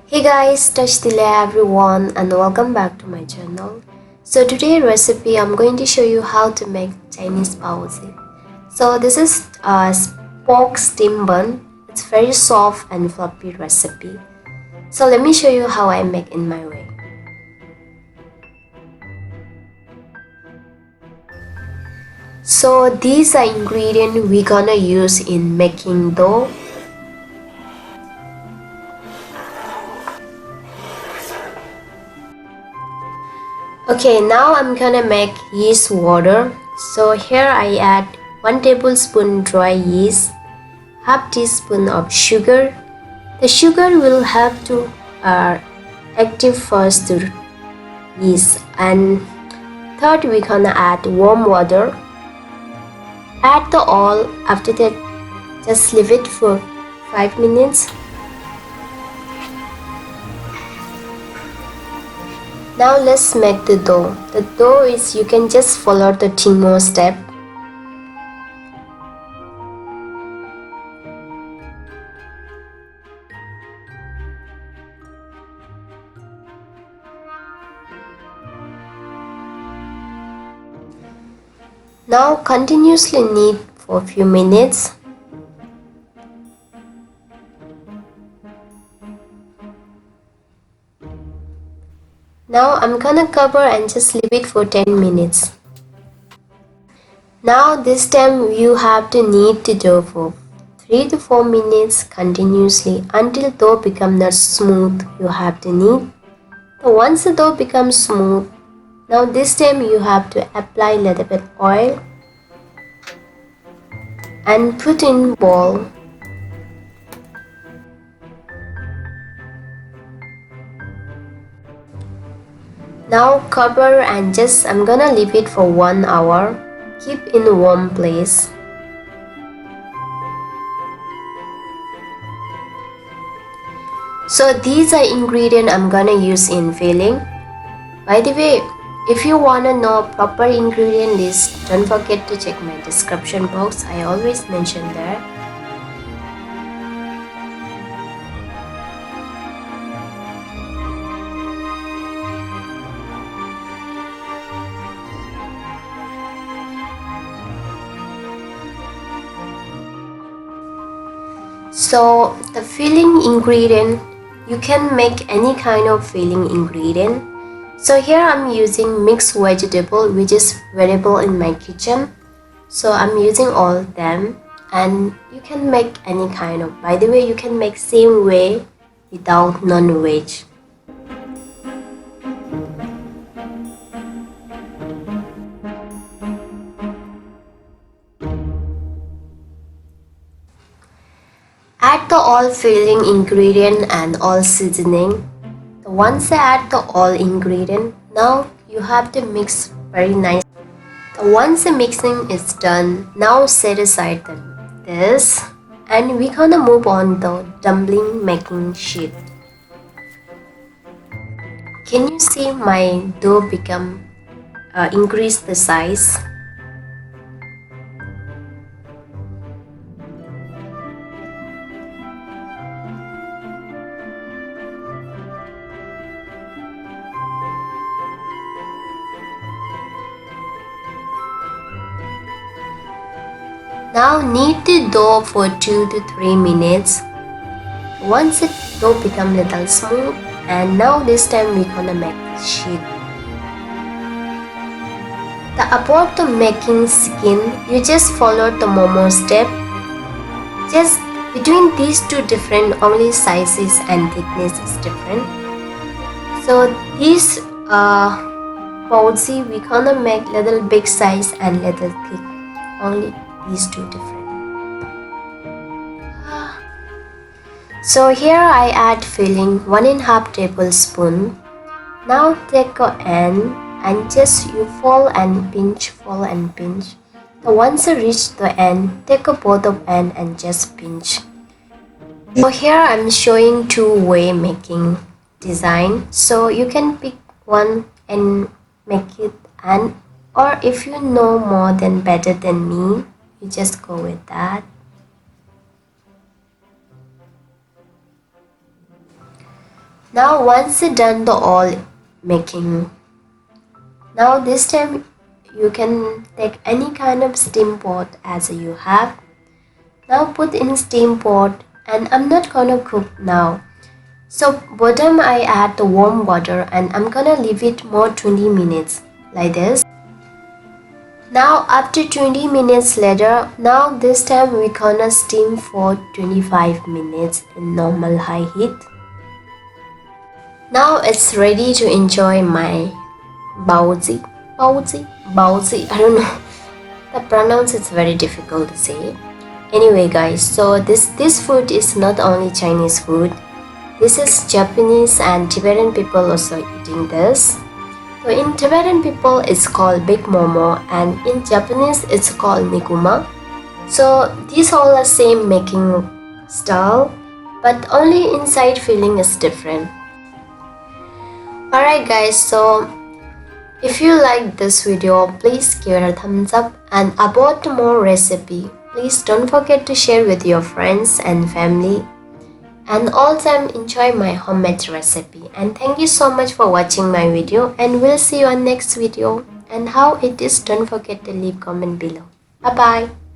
Hey guys, touch the everyone and welcome back to my channel. So today's recipe I'm going to show you how to make Chinese baozi. So this is a pork steam bun. It's very soft and fluffy recipe. So let me show you how I make in my way. So these are ingredients we're gonna use in making dough. Okay, now I'm gonna make yeast water. So here I add 1 tablespoon dry yeast, half teaspoon of sugar. The sugar will help to active first the yeast, and third we're gonna add warm water. Add the oil. After that, just leave it for 5 minutes. Now let's make the dough. The dough is, you can just follow the 10 more step. Now continuously knead for a few minutes. Now I'm gonna cover and just leave it for 10 minutes. Now this time you have to knead the dough for 3 to 4 minutes continuously until dough becomes not smooth. You have to knead. So once the dough becomes smooth, now this time you have to apply a little bit oil and put in bowl. Now cover and I'm gonna leave it for 1 hour. Keep in a warm place. So these are ingredients I'm gonna use in filling. By the way, if you wanna know proper ingredient list, don't forget to check my description box. I always mention there. So the filling ingredient, you can make any kind of filling ingredient. So here I'm using mixed vegetable, which is available in my kitchen. So I'm using all of them, and you can make any kind of, by the way, you can make same way without non-veg. Add the all filling ingredient and all seasoning. Once I add the all ingredient, now you have to mix very nice. Once the mixing is done, now set aside this, and we're gonna move on the dumpling making sheet. Can you see my dough become increase the size? Now knead the dough for 2 to 3 minutes. Once the dough becomes little smooth, and now this time we're gonna make the sheet. About the making skin, you just follow the momo step. Just between these two different, only sizes and thickness is different. So this baozi we gonna make little big size and little thick, only these two different. So here I add filling 1.5 tablespoon. Now take a end and just you fold and pinch, fold and pinch. So once you reach the end, take a both of end and just pinch. So here I'm showing two-way making design. So you can pick one and make it, and or if you know more than better than me, you just go with that. Now once you done the all making, now this time you can take any kind of steam pot as you have. Now put in steam pot, and I'm not gonna cook now. So bottom I add the warm water and I'm gonna leave it more 20 minutes like this. Now after 20 minutes later, now this time we're gonna steam for 25 minutes in normal high heat. Now it's ready to enjoy my baozi. Baozi, I don't know. The pronounce is very difficult to say. Anyway guys, so this food is not only Chinese food. This is Japanese and Tibetan people also eating this. So in Tibetan people it's called big momo, and in Japanese it's called niguma. So these all are same making style, but only inside filling is different. Alright guys, so if you like this video, please give it a thumbs up, and about more recipe, please don't forget to share with your friends and family. And also enjoy my homemade recipe. And thank you so much for watching my video, and we'll see you on next video. And how it is, don't forget to leave comment below. Bye bye.